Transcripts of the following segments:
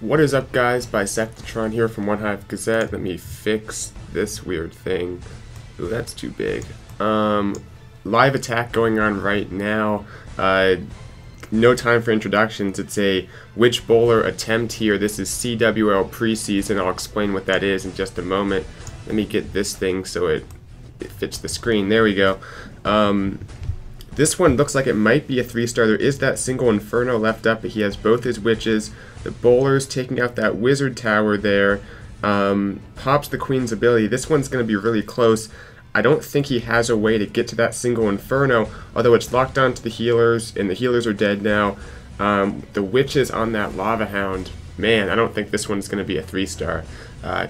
What is up, guys? Bisectatron here from One Hive Gazette. Let me fix this weird thing. Ooh, that's too big. Live attack going on right now. No time for introductions. It's a Witch Bowler attempt here. This is CWL Preason. I'll explain what that is in just a moment. Let me get this thing so it fits the screen. There we go. This one looks like it might be a 3-star. There is that single Inferno left up, but he has both his witches. The Bowler's taking out that Wizard Tower there. Pops the Queen's ability. This one's going to be really close. I don't think he has a way to get to that single Inferno, although it's locked onto the healers, and the healers are dead now. The witches on that Lava Hound, man, I don't think this one's going to be a 3-star.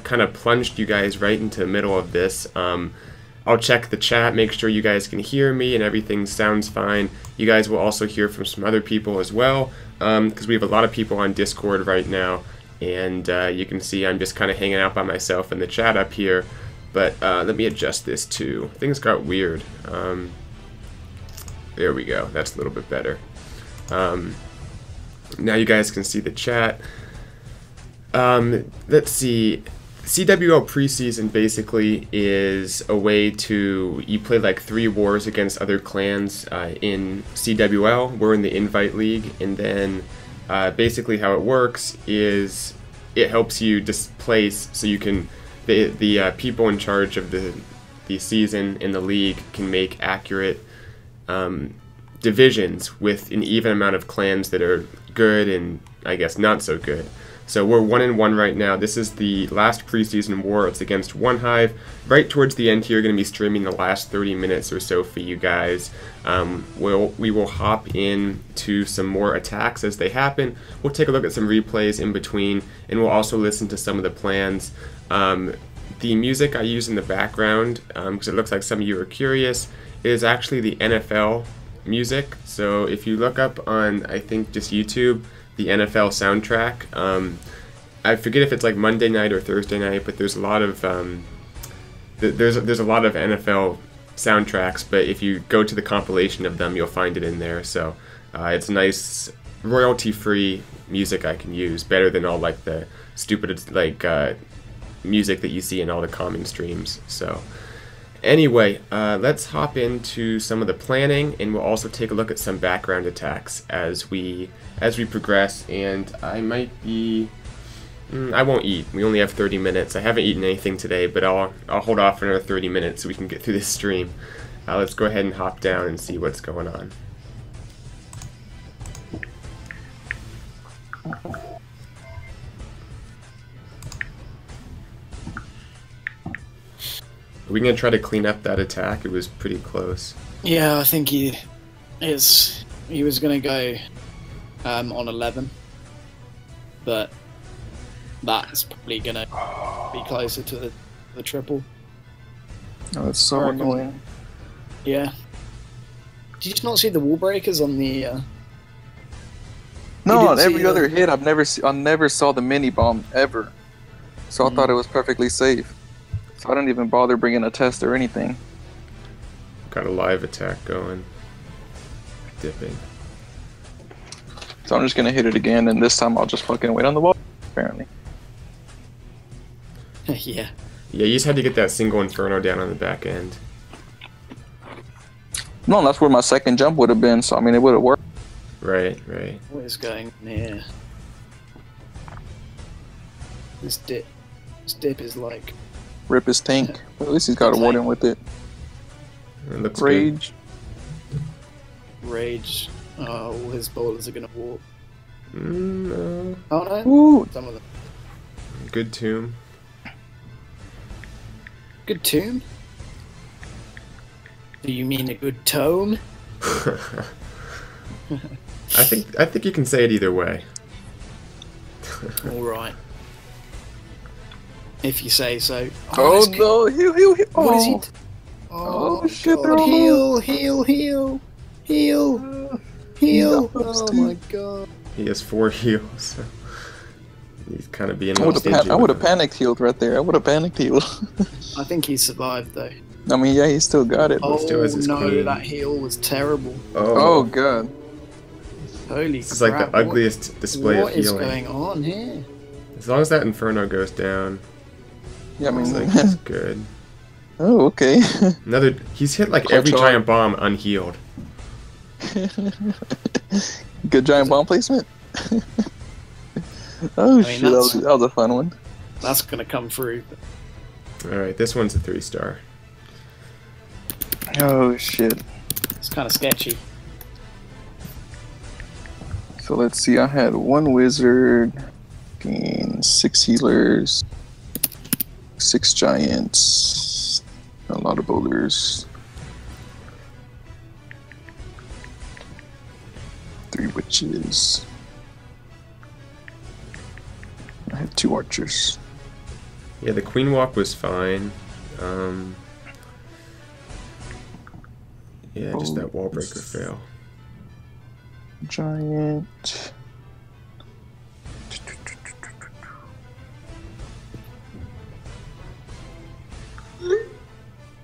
Kind of plunged you guys right into the middle of this. I'll check the chat, make sure you guys can hear me and everything sounds fine. You guys will also hear from some other people as well, because we have a lot of people on Discord right now, and you can see I'm just kind of hanging out by myself in the chat up here. But let me adjust this too. Things got weird. There we go. That's a little bit better. Now you guys can see the chat. Let's see. CWL Preseason basically is a way to, you play like 3 wars against other clans in CWL. We're in the Invite League, and then basically how it works is it helps you displace, so you can, the people in charge of the season in the league can make accurate divisions with an even amount of clans that are good and I guess not so good. So we're 1-1 right now. This is the last preseason war. It's against One Hive. Right towards the end here, going to be streaming the last 30 minutes or so for you guys. We will hop into some more attacks as they happen. We'll take a look at some replays in between, and we'll also listen to some of the plans. The music I use in the background, because it looks like some of you are curious, is actually the NFL music. So if you look up on, I think, just YouTube, the NFL soundtrack. I forget if it's like Monday night or Thursday night, but there's a lot of there's a lot of NFL soundtracks. But if you go to the compilation of them, you'll find it in there. So it's nice, royalty-free music I can use, better than all like the stupid like music that you see in all the common streams. So anyway, let's hop into some of the planning, and we'll also take a look at some background attacks as we progress. And I might be, I won't eat. We only have 30 minutes. I haven't eaten anything today, but I'll hold off for another 30 minutes so we can get through this stream. Let's go ahead and hop down and see what's going on. Are we gonna try to clean up that attack? It was pretty close. Yeah, I think he was gonna go on 11, but that's probably gonna be closer to the triple. Oh, that's so annoying. Yeah. Did you not see the wall breakers on the? No, on every other hit, I never saw the mini bomb ever, so I thought it was perfectly safe. So I didn't even bother bringing a test or anything. Got a live attack going. Dipping. So I'm just gonna hit it again, and this time I'll just fucking wait on the wall, apparently. Yeah. Yeah, you just had to get that single Inferno down on the back end. No, that's where my second jump would have been, so I mean it would have worked. Right, right. What is going on here? This dip is like... Rip his tank. But at least he's got a warden with it. It looks Rage. Good. Rage. Oh, all his bowlers are gonna walk. No. Oh no? Ooh. Some of them. Good tomb. Good tomb? Do you mean a good tome? I think you can say it either way. All right. If you say so. Oh no! Heal! What is he? Oh shit! God. Heal! Oh my god! He has 4 heals. He's kind of being. I would have panicked healed right there. I would have panicked healed. I think he survived though. I mean, yeah, he still got it. Oh still has his no, queen. that heal was terrible. Oh god. Holy This is crap. like the ugliest display of What is healing. going on here? As long as that Inferno goes down, Yeah, I mean, looks like he's good. Oh, okay. He's hit like Clutch every on. giant bomb unhealed. Good giant bomb placement. Oh shit, that was a fun one. That's gonna come through. Alright, this one's a 3-star. Oh shit. It's kind of sketchy. So let's see, I had 1 wizard, and 6 healers, 6 giants, a lot of bowlers, 3 witches. I had 2 archers. Yeah, the queen walk was fine. Yeah, just that wall breaker fail. Giant.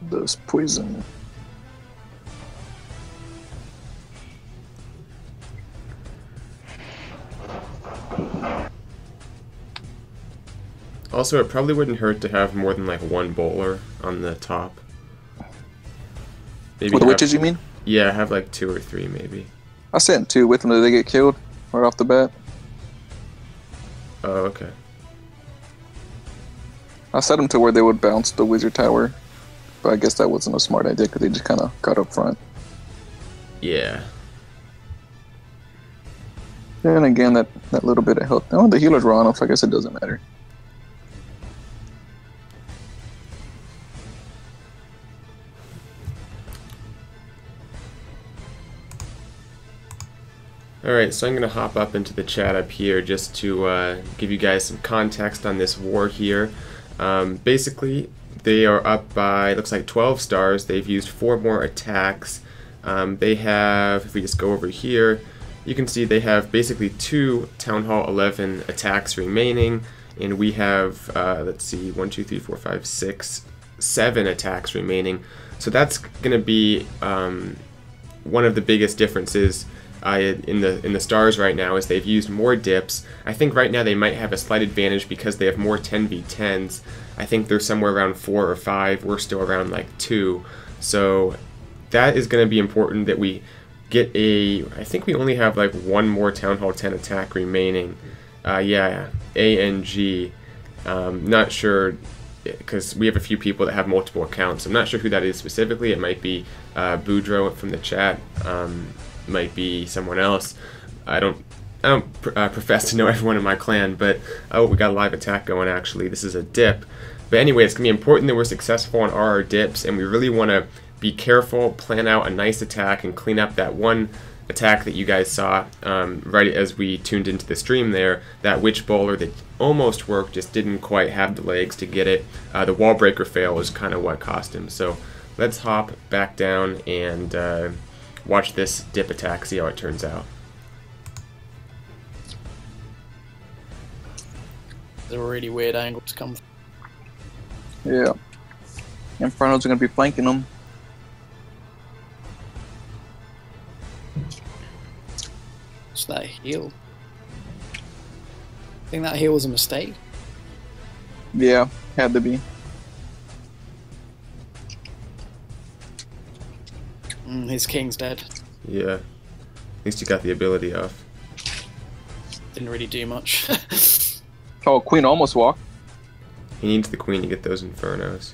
Does poison. Also, it probably wouldn't hurt to have more than like 1 bowler on the top. Maybe With the witches, you mean? Yeah, have like 2 or 3 maybe. I sent 2 with them. Did they get killed right off the bat? Oh, okay. I set them to where they would bounce the wizard tower, but I guess that wasn't a smart idea because they just kind of got up front. Yeah. Then again, that little bit of health. Oh, the healers were on them, so I guess it doesn't matter. Alright, so I'm going to hop up into the chat up here just to give you guys some context on this war here. Basically, they are up by, looks like 12 stars. They've used 4 more attacks. They have, if we just go over here, you can see they have basically 2 Town Hall 11 attacks remaining, and we have, let's see, 1, 2, 3, 4, 5, 6, 7 attacks remaining. So that's going to be one of the biggest differences in the stars right now is they've used more dips. I think right now they might have a slight advantage because they have more 10v10s. I think they're somewhere around 4 or 5. We're still around like 2. So that is going to be important that we get I think we only have like 1 more Town Hall 10 attack remaining. Yeah, A and G. Not sure because we have a few people that have multiple accounts. I'm not sure who that is specifically. It might be Boudreaux from the chat. Might be someone else. I don't profess to know everyone in my clan, but oh, we got a live attack going actually. This is a dip. But anyway, it's going to be important that we're successful on our dips, and we really want to be careful, plan out a nice attack, and clean up that one attack that you guys saw right as we tuned into the stream there. That witch bowler that almost worked, just didn't quite have the legs to get it. The wall breaker fail was kind of what cost him. So let's hop back down and watch this dip attack, see how it turns out. They're a really weird angle to come from. Yeah. Infernos are going to be flanking them. What's that heal? I think that heal was a mistake. Yeah, had to be. His king's dead. Yeah. At least you got the ability off. Didn't really do much. Oh, queen almost walked. He needs the queen to get those infernos.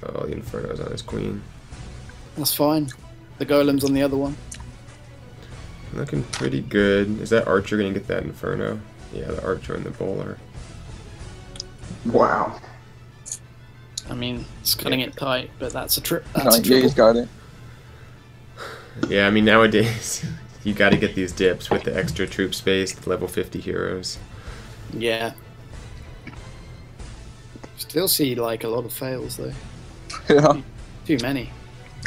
Oh, the infernos on his queen. That's fine. The golem's on the other one. Looking pretty good. Is that archer gonna get that inferno? Yeah, the archer and the bowler. Wow. I mean, it's cutting it tight, but that's a trip. That's No, a yeah, triple. he's got it. Yeah, I mean nowadays you got to get these dips with the extra troop space, the level 50 heroes. Yeah. Still see like a lot of fails though. Yeah, Too many.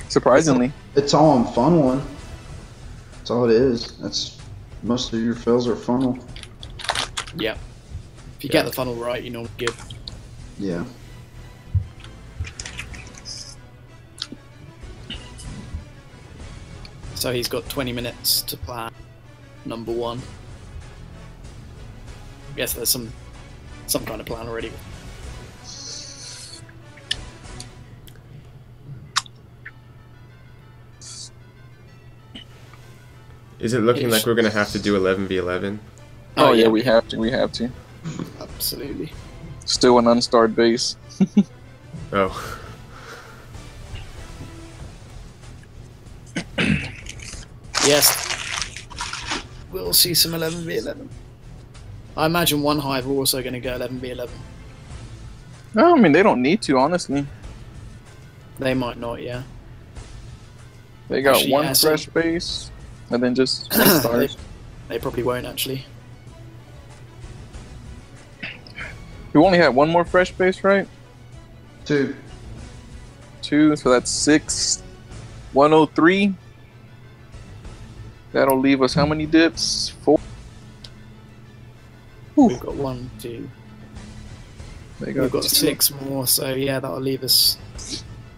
surprisingly. It's all on funnel one. That's all it is. That's most of your fails are funnel. Yeah. If you get the funnel right, you normally get. Yeah. So he's got 20 minutes to plan number 1. guess there's some kind of plan already. Is it looking like we're gonna have to do 11v11? Oh yeah, we have to. We have to. Absolutely. Still an unstarred base. Oh. Yes. We'll see some 11v11. I imagine one hive are also going to go 11v11. No, I mean they don't need to, honestly. They might not, yeah. They got Actually, one yeah, fresh base, and then just one stars. They probably won't actually. You only have one more fresh base, right? 2. 2, so that's 6. 103. That'll leave us how many dips? 4. We've got 1, 2. They We've got 2. 6 more, so yeah, that'll leave us.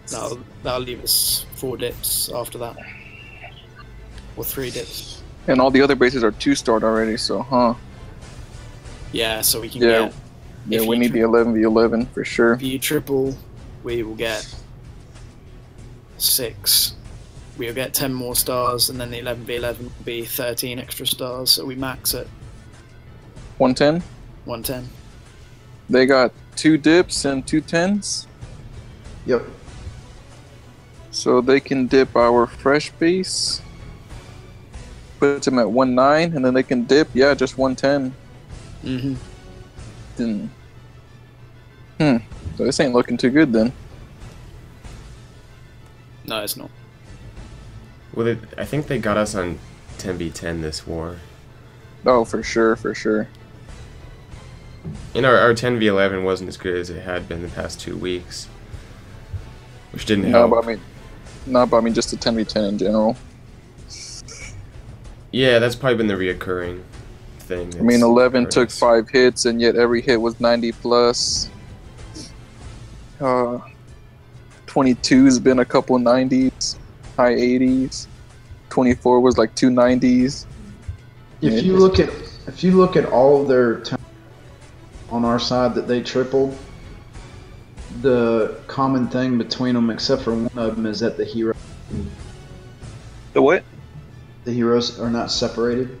That'll leave us 4 dips after that, or 3 dips. And all the other bases are 2-starred already, so Yeah, so we can Yeah. get. Yeah, if we you need the 11v11 for sure. If you triple, we will get 6. We'll get 10 more stars, and then the 11v11 will be 13 extra stars, so we max at 110. 110. They got 2 dips and 2 10s, Yep. so they can dip our fresh base. Put them at 19, and then they can dip, yeah, just 110. Mm-hmm. So this ain't looking too good then. No, it's not. Well, I think they got us on 10v10 this war. Oh, for sure, for sure. And our 10v11 wasn't as good as it had been the past 2 weeks, which didn't No, help. but I mean, just the 10v10 in general. Yeah, that's probably been the reoccurring thing. I mean, 11 hurt took us. 5 hits, and yet every hit was 90 plus. 22's been a couple 90s, high 80s. 24 was like 290s. If you look at all of their on our side that they tripled, the common thing between them, except for one of them, is that the The what? heroes are not separated.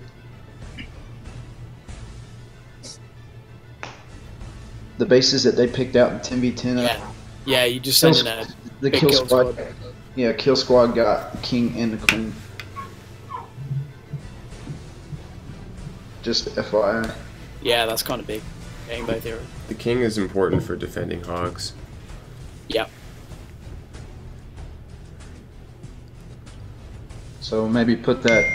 The bases that they picked out in 10v10, Yeah, you just send in a the big kill kill squad. squad. Yeah, kill squad got the king and the queen. Just FYI. Yeah, that's kind of big. Getting both heroes. The king is important for defending hogs. Yeah. So maybe put that.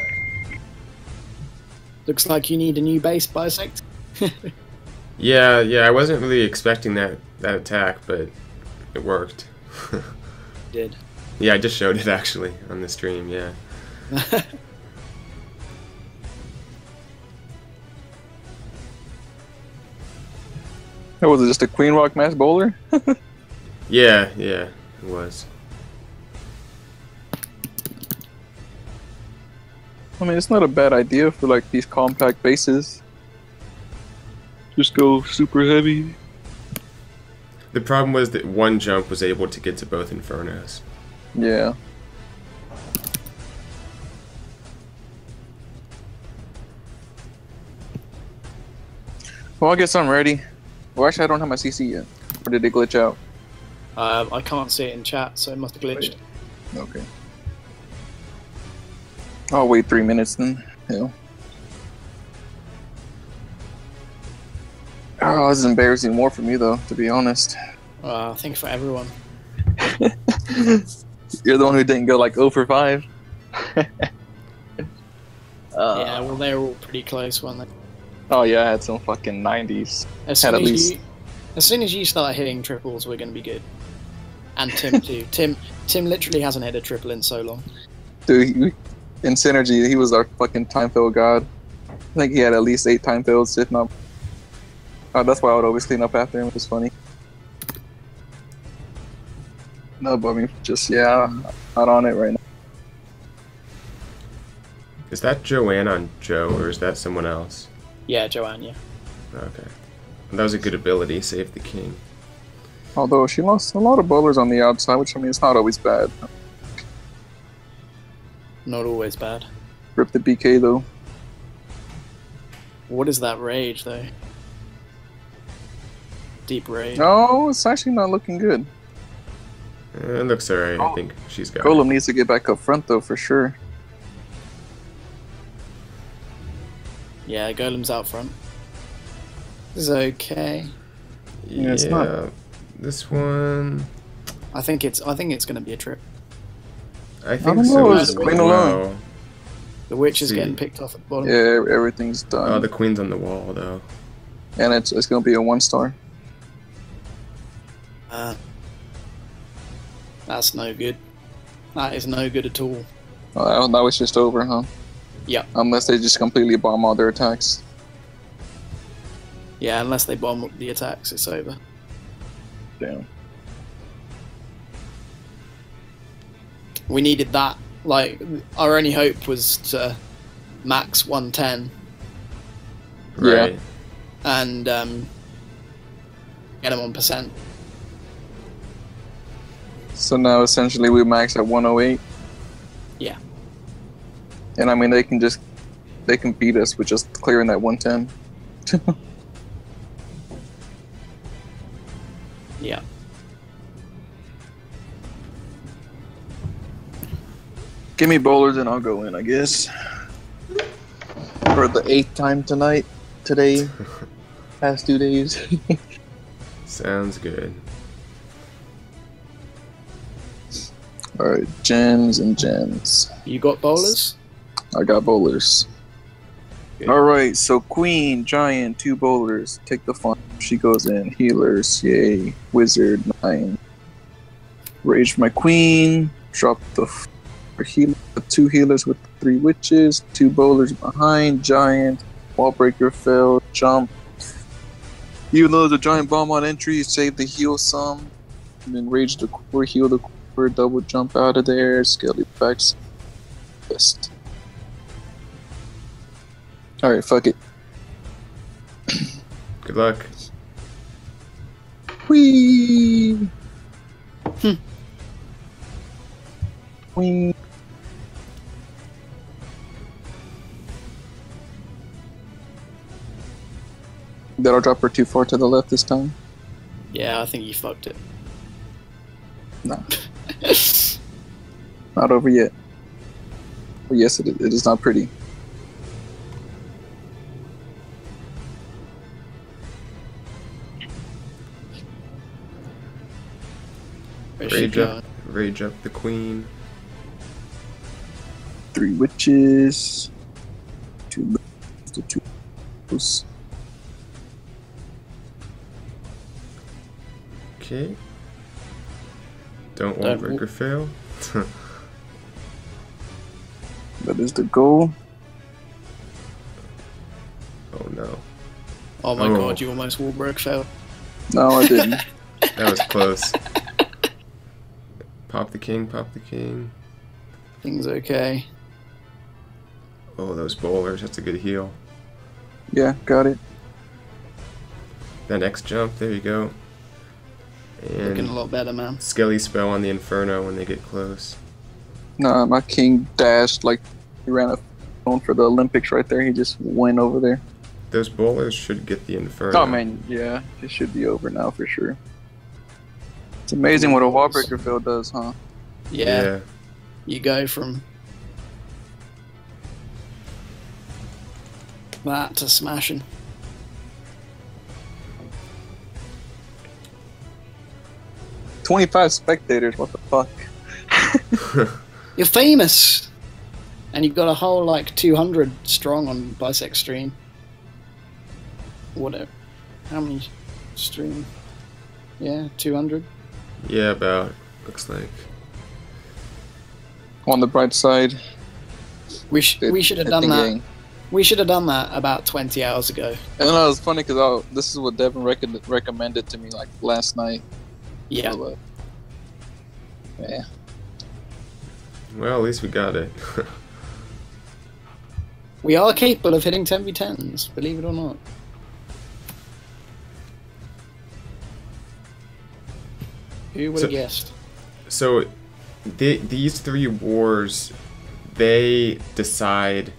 Looks like you need a new base, Bisect. Yeah, I wasn't really expecting that attack, but it worked. Did. Yeah, I just showed it actually on the stream, yeah. Oh, was it just a Queen Rock Mass Bowler? Yeah, it was. I mean, it's not a bad idea for like these compact bases. Just go super heavy. The problem was that one jump was able to get to both Infernos. Yeah. Well, I guess I'm ready. Well, actually, I don't have my CC yet. Or did it glitch out? I can't see it in chat, so it must have glitched. Okay. I'll wait 3 minutes then. Yeah. Oh, this is embarrassing more for me though, to be honest. I think for everyone. You're the one who didn't go like 0 for 5. Yeah, well, they were all pretty close, weren't they? Oh yeah, I had some fucking 90s. As Had soon at as least. as soon as you start hitting triples, we're going to be good. And Tim too. Tim literally hasn't hit a triple in so long. Dude, in Synergy, he was our fucking time fill god. I think he had at least 8 time fills, if not. That's why I would always clean up after him. It was funny. No, but I mean, just, yeah, not on it right now. Is that Joanne on Joe, or is that someone else? Yeah, Joanne, yeah. Okay. That was a good ability, save the king. Although she lost a lot of bowlers on the outside, which I mean, it's not always bad. Not always bad. Rip the BK though. What is that rage though? Deep rage. No, it's actually not looking good. It looks alright. I think she's got Golem it. needs to get back up front though, for sure. Yeah, Golem's out front. This is okay. Yeah, it's not. This one. I think it's gonna be a trip. I think don't so know, as it's queen alone. well. The witch is See. getting picked off at the bottom. Yeah, everything's done. Oh, the queen's on the wall though. And it's gonna be a 1-star. That's no good. That is no good at all. Oh, that was just over, huh? Yep. Unless they just completely bomb all their attacks. Yeah, unless they bomb the attacks, it's over. Damn. We needed that. Like, our only hope was to max 110 Right. Yeah. and get them on percent. So now essentially we max at 108. Yeah. And I mean they can beat us with just clearing that 110. Yeah. Give me bowlers and I'll go in, I guess. For the 8th time today, past 2 days. Sounds good. Alright, gems and gems. You got bowlers? I got bowlers. Good. Alright, so queen, giant, 2 bowlers. Take the fun. She goes in. Healers, yay. Wizard, 9. Rage for my queen. Drop the healer. 2 healers with 3 witches. 2 bowlers behind. Giant. Wall breaker fell. Jump. Even though there's a giant bomb on entry, save the heal some. And then rage the core, heal the core, double jump out of there. Skelly backs. Best. Alright, fuck it. Good luck. Whee! Whee! That'll drop her too far to the left this time. Yeah, I think you fucked it. No. Not over yet. Well, yes, it is not pretty. Where's she going? Rage up the queen. 3 witches. 2 2. Okay. Don't wall breaker fail. That is the goal. Oh no. Oh my Oh. god, you almost wall broke failed. No, I didn't. That was close. Pop the king, pop the king. Things okay. Oh, those bowlers, that's a good heal. Yeah, got it. That next jump, there you go. Looking a And lot better, man. Skelly spell on the Inferno when they get close. Nah, my king dashed like he ran a phone for the Olympics right there. He just went over there. Those bowlers should get the Inferno. Oh man, yeah, it should be over now for sure. It's amazing what a wall breaker field does, huh? Yeah. You go from that to smashing. $25 spectators, what the fuck? You're famous! And you've got a whole, like, 200 strong on Bisect Stream. Whatever. How many stream? Yeah, 200? Yeah, about. Looks like. On the bright side, We should have it's done the that. gang. We should have done that about 20 hours ago. And it was funny because this is what Devin recommended to me like last night. Yeah. So, yeah. Well, at least we got it. We are capable of hitting 10v10s, believe it or not. Who would have guessed? So, these 3 wars, they decide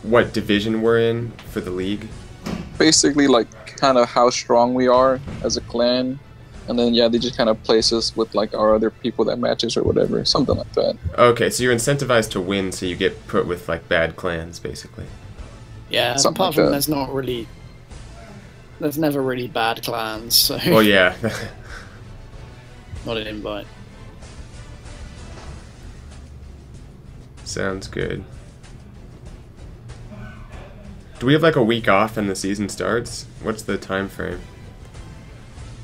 what division we're in for the league. Basically, like, kind of how strong we are as a clan. And then, yeah, they just kind of place us with, like, our other people that match us or whatever. Something like that. Okay, so you're incentivized to win, so you get put with, like, bad clans, basically. Yeah, Something apart like from that. there's never really bad clans, so... Well, yeah. Not an invite. Sounds good. Do we have, like, a week off and the season starts? What's the time frame?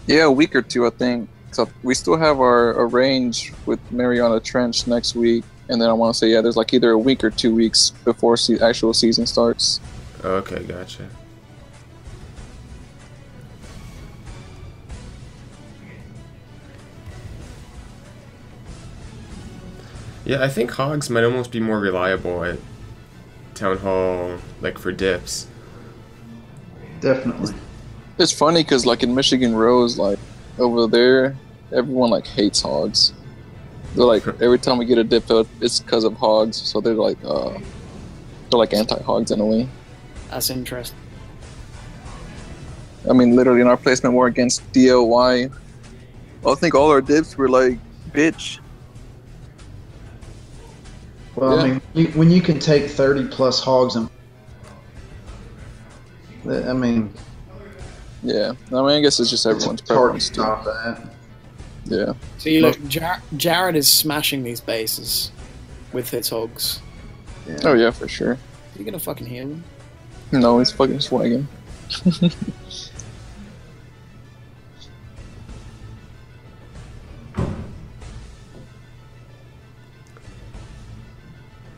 Yeah, a week or 2, I think. So we still have our range with Mariana Trench next week. And then I want to say, yeah, there's like either a week or 2 weeks before actual season starts. Okay, gotcha. Yeah, I think Hogs might almost be more reliable at Town Hall, like for dips. Definitely. It's funny because, like, in Michigan Rose, like, over there, everyone, like, hates Hogs. They're like, every time we get a dip out, it's because of Hogs. So they're like anti-Hogs in a way. That's interesting. I mean, literally in our placement war against DLY, I think all our dips were like, bitch. Well, Yeah. I mean, when you can take 30 plus hogs and, I mean, Yeah. I mean, I guess it's just everyone's it's hard to preference too. stop that. Yeah. So you look, Jared is smashing these bases with his hogs. Yeah. Oh yeah, for sure. Are you gonna fucking heal him? No, he's fucking swagging.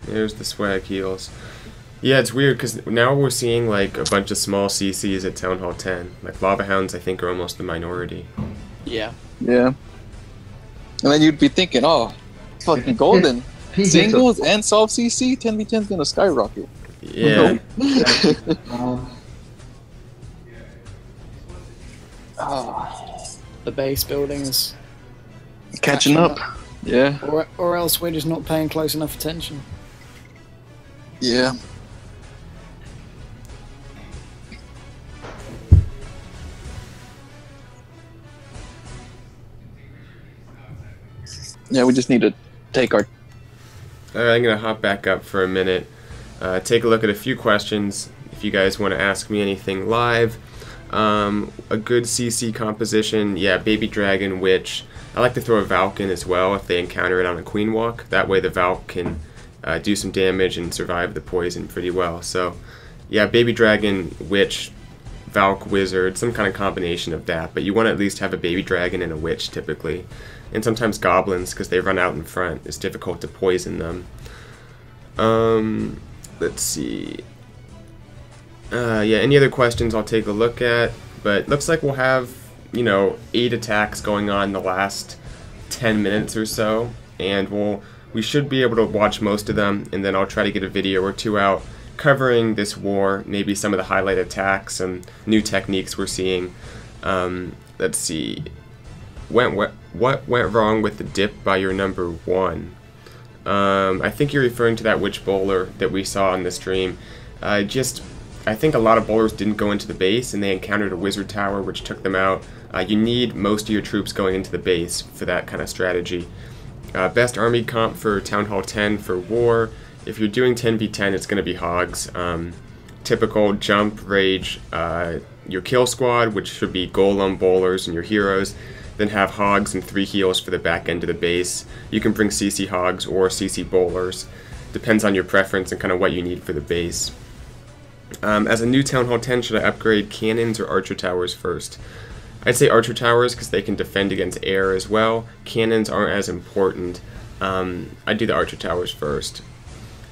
There's the swag heals. Yeah, it's weird because now we're seeing like a bunch of small CCs at Town Hall 10. Like Lava Hounds, I think, are almost the minority. Yeah. Yeah. And then you'd be thinking, oh, fucking golden. He gets Singles and soft CC, 10v10's gonna skyrocket. Yeah. The base buildings. Catching up. Yeah. Or else we're just not paying close enough attention. Yeah. Yeah, we just need to take our... Alright, I'm going to hop back up for a minute. Take a look at a few questions if you guys want to ask me anything live. A good CC composition, yeah, Baby Dragon, Witch. I like to throw a Valk in as well if they encounter it on a Queen Walk. That way the Valk can do some damage and survive the poison pretty well. So, yeah, Baby Dragon, Witch, Valk, Wizard, some kind of combination of that. But you want to at least have a Baby Dragon and a Witch typically. And sometimes Goblins, because they run out in front. It's difficult to poison them. Let's see. Yeah, any other questions I'll take a look at. But looks like we'll have, 8 attacks going on the last 10 minutes or so. And we should be able to watch most of them. And then I'll try to get a video or 2 out covering this war. Maybe some of the highlight attacks and new techniques we're seeing. Let's see. What went wrong with the dip by your number 1? I think you're referring to that witch bowler that we saw on the stream. I think a lot of bowlers didn't go into the base and they encountered a wizard tower which took them out. You need most of your troops going into the base for that kind of strategy. Best army comp for Town Hall 10 for war. If you're doing 10v10, it's going to be Hogs. Typical jump, rage, your kill squad, which should be golem, bowlers, and your heroes. Then have Hogs and 3 heals for the back end of the base. You can bring CC Hogs or CC bowlers. Depends on your preference and kind of what you need for the base. As a new Town Hall 10, should I upgrade cannons or archer towers first? I'd say archer towers because they can defend against air as well. Cannons aren't as important. I'd do the archer towers first.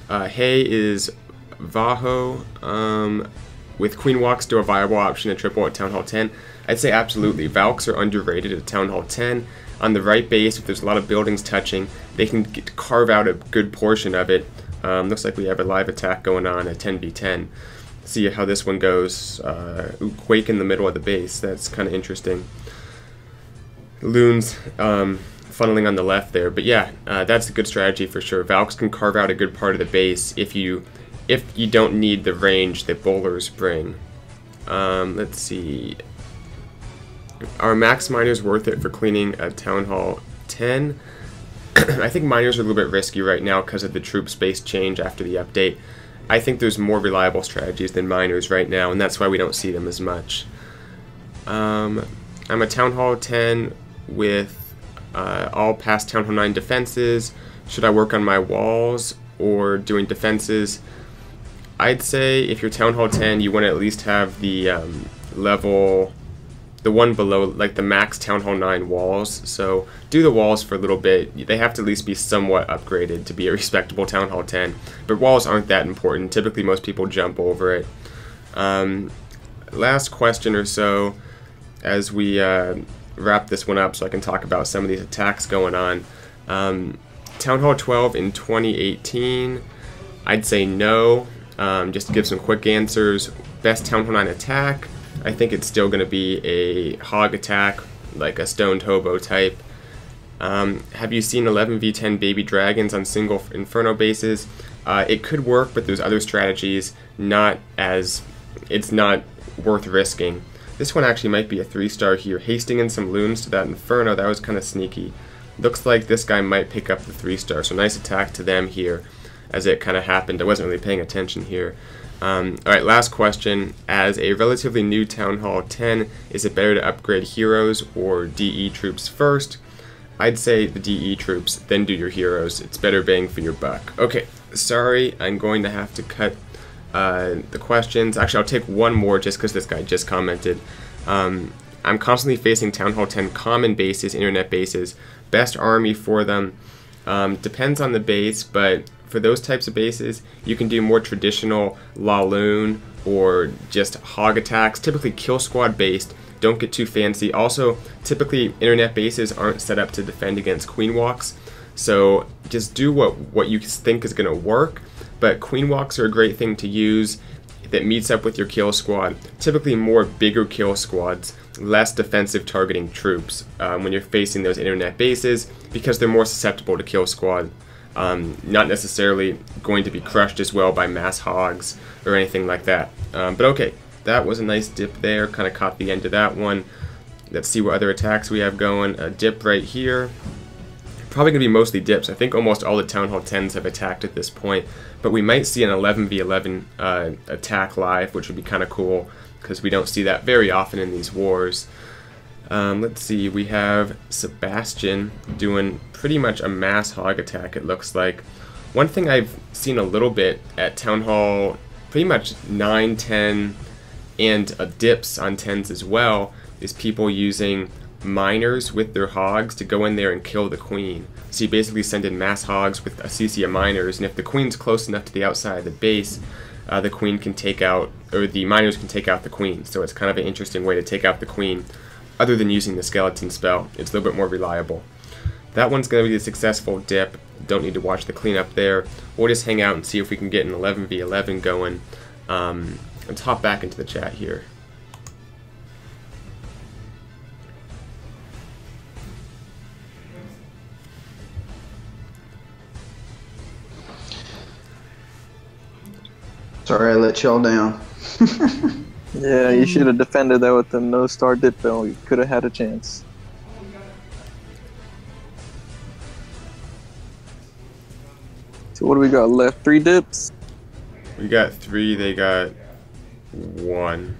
Hay is Vaho. With Queen Walks, do a viable option to triple at Town Hall 10? I'd say absolutely. Valks are underrated at Town Hall 10. On the right base, if there's a lot of buildings touching, they can carve out a good portion of it. Looks like we have a live attack going on at 10v10. See how this one goes. Quake in the middle of the base. That's kind of interesting. loons funneling on the left there. But yeah, that's a good strategy for sure. Valks can carve out a good part of the base if you don't need the range that bowlers bring. Let's see. Are max miners worth it for cleaning a Town Hall 10? I think miners are a little bit risky right now because of the troop space change after the update. I think there's more reliable strategies than miners right now, and that's why we don't see them as much. I'm a Town Hall 10 with all past Town Hall 9 defenses. Should I work on my walls or doing defenses? I'd say if you're Town Hall 10, you want to at least have the level, the one below, like the max Town Hall 9 walls. So do the walls for a little bit. They have to at least be somewhat upgraded to be a respectable Town Hall 10. But walls aren't that important. Typically most people jump over it. Last question or so as we wrap this one up so I can talk about some of these attacks going on. Town Hall 12 in 2018, I'd say no. Just to give some quick answers, best Town Hall 9 attack, I think it's still going to be a hog attack, like a stoned hobo type. Have you seen 11v10 baby dragons on single Inferno bases? It could work, but there's other strategies, it's not worth risking. This one actually might be a 3-star here. Hasting in some loons to that Inferno, that was kind of sneaky. Looks like this guy might pick up the 3-star, so nice attack to them here as it kind of happened. I wasn't really paying attention here. Alright, last question. As a relatively new Town Hall 10, is it better to upgrade heroes or DE troops first? I'd say the DE troops, then do your heroes. It's better bang for your buck. Okay, sorry, I'm going to have to cut the questions. Actually, I'll take one more just because this guy just commented. I'm constantly facing Town Hall 10 common bases, internet bases. Best army for them depends on the base, but for those types of bases, you can do more traditional Laloon or just hog attacks, typically kill squad based. Don't get too fancy. Also, typically internet bases aren't set up to defend against queen walks, so just do what you think is going to work. But queen walks are a great thing to use that meets up with your kill squad. Typically more bigger kill squads, less defensive targeting troops when you're facing those internet bases, because they're more susceptible to kill squad. Not necessarily going to be crushed as well by mass hogs or anything like that. But okay, that was a nice dip there, kind of caught the end of that one. Let's see what other attacks we have going. A dip right here. Probably going to be mostly dips. I think almost all the Town Hall 10s have attacked at this point, but we might see an 11v11 attack live, which would be kind of cool because we don't see that very often in these wars. Let's see, we have Sebastian doing pretty much a mass hog attack, it looks like. One thing I've seen a little bit at Town Hall, pretty much 9, 10, and dips on 10s as well, is people using miners with their hogs to go in there and kill the queen. So you basically send in mass hogs with a CC of miners, and if the queen's close enough to the outside of the base, the queen can take out, or the miners can take out the queen. So it's kind of an interesting way to take out the queen, other than using the skeleton spell. It's a little bit more reliable. That one's going to be a successful dip. Don't need to watch the cleanup there. We'll just hang out and see if we can get an 11v11 going. Let's hop back into the chat here. Sorry I let y'all down. Yeah, you should have defended that with the no-star dip though. You could have had a chance. So what do we got left? 3 dips? We got 3, they got 1.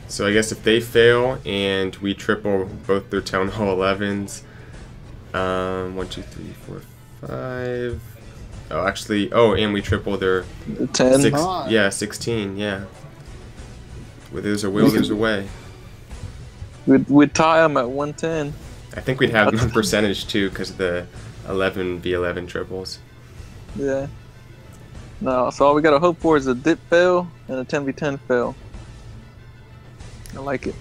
So I guess if they fail and we triple both their Town Hall 11s, 1, 2, 3, 4, 5. Oh, actually, and we triple their 10. Yeah, 16. Yeah. Where there's a will, there's a way. We'd tie them at 110. I think we'd have them percentage too, because of the 11v11 triples. Yeah. No, so all we gotta hope for is a dip fail and a 10v10 fail. I like it.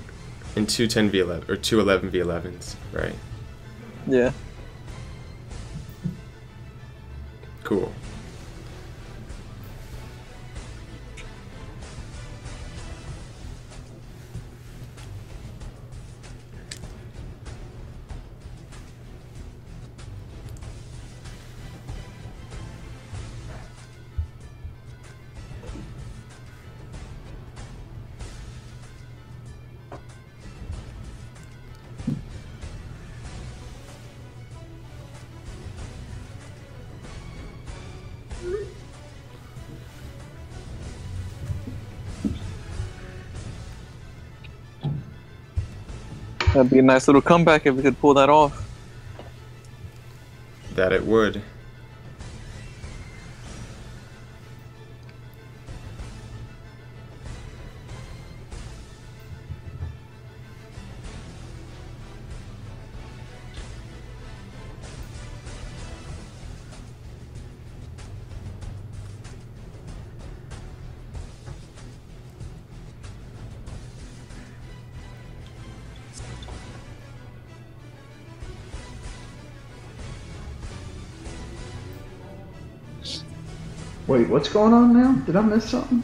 And 2 10v11 or 2 11v11s, right? Yeah. Cool. That'd be a nice little comeback if we could pull that off. That it would. Wait, what's going on now? Did I miss something?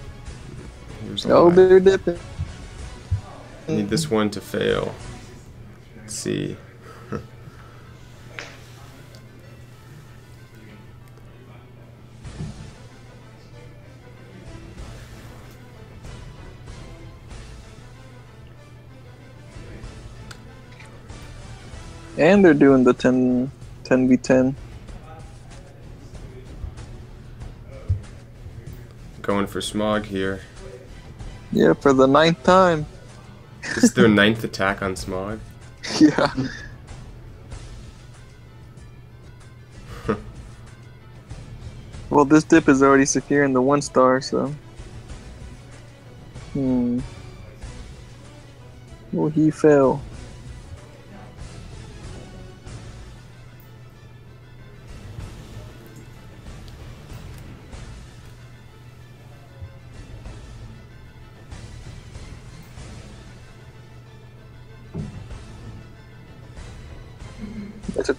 Oh, they're dipping. I need this one to fail. Let's see. And they're doing the 10v10. Going for Smog here. Yeah, for the 9th time. This is their 9th attack on Smog. Yeah. Well, this dip is already securing the 1 star, so. Will he fail?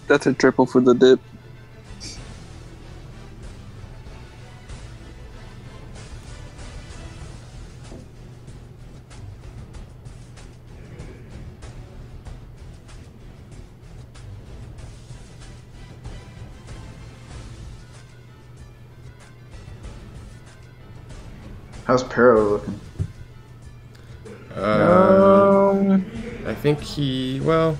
That's a triple for the dip. How's Pero looking? I think well...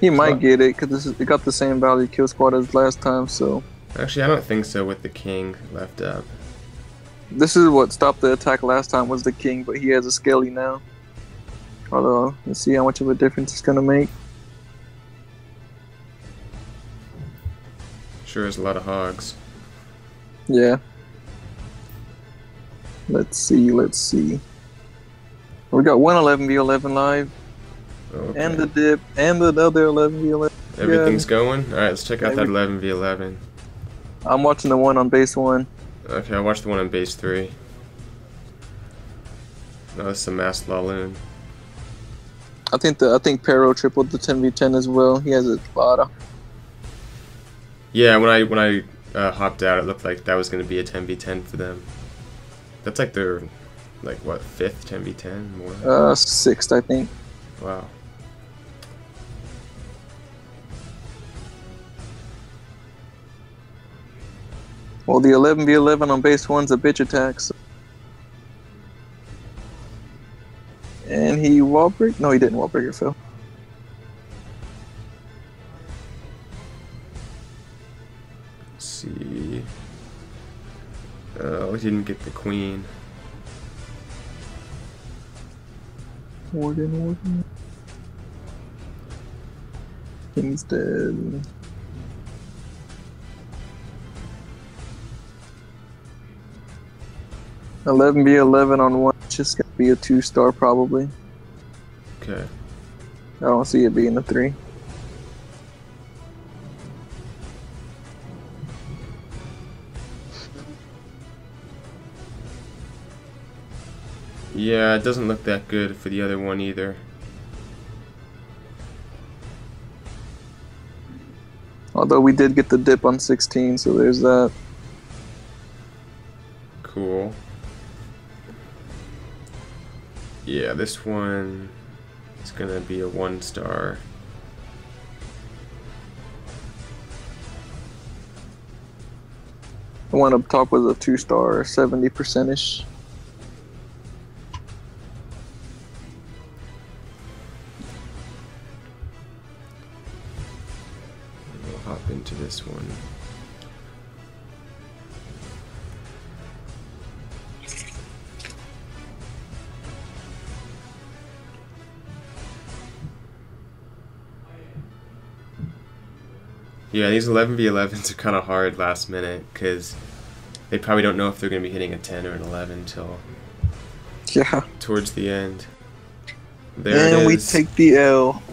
He might get it, because it got the same value kill squad as last time, so... Actually, I don't think so with the king left up. This is what stopped the attack last time, was the king, but he has a skelly now. Although, let's see how much of a difference it's going to make. Sure is a lot of hogs. Yeah. Let's see. We got one 11v11 live. Okay. And the dip, and the other 11v11. Everything's going? Alright, let's check out that 11v11. I'm watching the one on base 1. Okay, I'll watch the one on base 3. Oh, that's some mass Laloon. I think Pero tripled the 10v10 as well. He has a lot of... Yeah, when I hopped out, it looked like that was going to be a 10v10 for them. That's like their, like, what, 5th 10v10? More? 6th, I think. Wow. Well, the 11v11 on base 1's a bitch attack. So. And he wall break? No, he didn't wall break, it fell. Let's see. Oh, he didn't get the queen. Warden. King's dead. Eleven v 11 on 1. Just gonna be a 2-star probably. Okay. I don't see it being a 3. Yeah, it doesn't look that good for the other one either. Although we did get the dip on 16, so there's that. Cool. Yeah, this one is gonna be a 1-star. The one up top was a 2-star, 70%ish. We'll hop into this one. Yeah, these 11v11s are kind of hard last minute because they probably don't know if they're going to be hitting a 10 or an 11 till towards the end. There and it we is. take the L.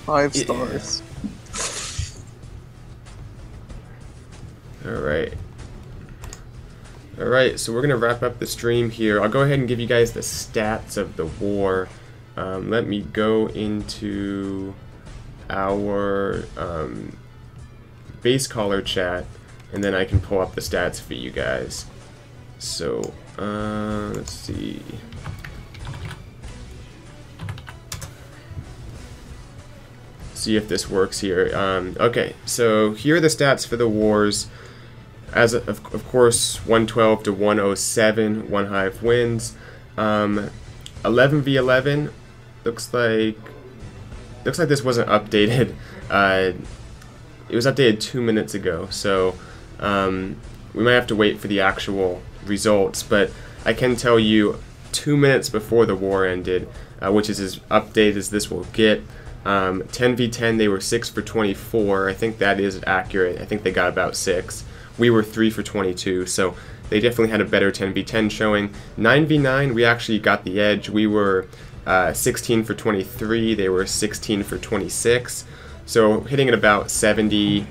5 stars. Alright. Alright, so we're going to wrap up the stream here. I'll go ahead and give you guys the stats of the war. Let me go into our base caller chat, and then I can pull up the stats for you guys. So, let's see. See if this works here. Okay, so here are the stats for the wars. As of course, 112 to 107, One Hive wins. 11v11 looks like this wasn't updated. It was updated 2 minutes ago, so we might have to wait for the actual results. But I can tell you, 2 minutes before the war ended, which is as updated as this will get. 10v10, they were 6 for 24. I think that is accurate. I think they got about 6. We were 3 for 22, so they definitely had a better 10v10 showing. 9v9, we actually got the edge. We were 16 for 23. They were 16 for 26. So hitting at about 70%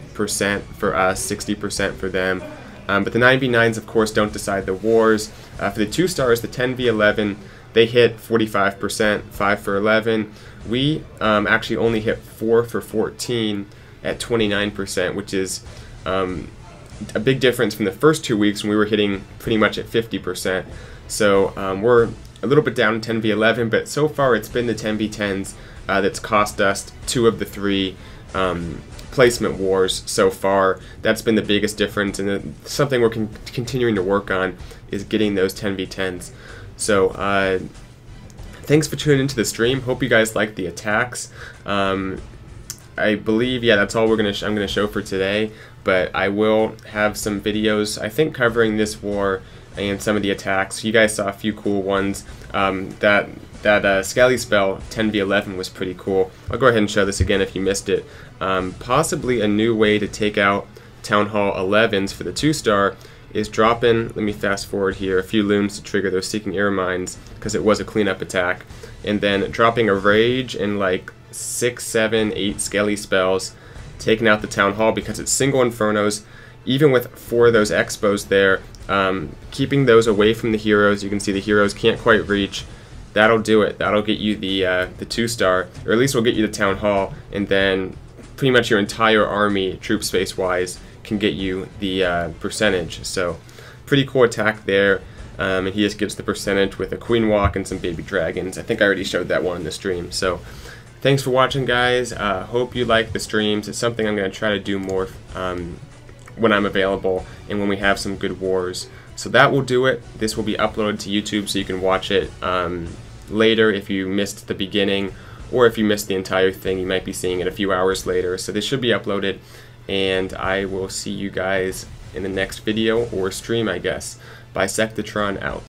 for us, 60% for them. But the 9v9s, of course, don't decide the wars. For the 2 stars, the 10v11, they hit 45%, 5 for 11. We actually only hit 4 for 14 at 29%, which is a big difference from the first 2 weeks when we were hitting pretty much at 50%. So we're a little bit down in 10v11, but so far it's been the 10v10s that's cost us 2 of the 3 placement wars so far. That's been the biggest difference, and something we're continuing to work on is getting those 10v10s. So thanks for tuning into the stream. Hope you guys liked the attacks. I believe, yeah, that's all I'm gonna show for today. But I will have some videos, I think, covering this war and some of the attacks. You guys saw a few cool ones. That Scally spell 10v11 was pretty cool. I'll go ahead and show this again if you missed it. Possibly a new way to take out Town Hall 11s for the 2-star is dropping, let me fast forward here, a few loons to trigger those Seeking Air Mines, because it was a cleanup attack, and then dropping a Rage and like 6, 7, 8 Skelly spells, taking out the Town Hall because it's single Infernos, even with 4 of those Expos there, keeping those away from the heroes. You can see the heroes can't quite reach. That'll do it. That'll get you the 2-star, or at least we'll get you the Town Hall, and then pretty much your entire army, troop space-wise, can get you the percentage. So pretty cool attack there, and he just gets the percentage with a Queen Walk and some baby dragons. I think I already showed that one in the stream. So thanks for watching, guys. Hope you like the streams. It's something I'm going to try to do more when I'm available and when we have some good wars. So that will do it. This will be uploaded to YouTube so you can watch it later if you missed the beginning, or if you missed the entire thing, you might be seeing it a few hours later. So this should be uploaded, and I will see you guys in the next video or stream, I guess. Bisectatron out.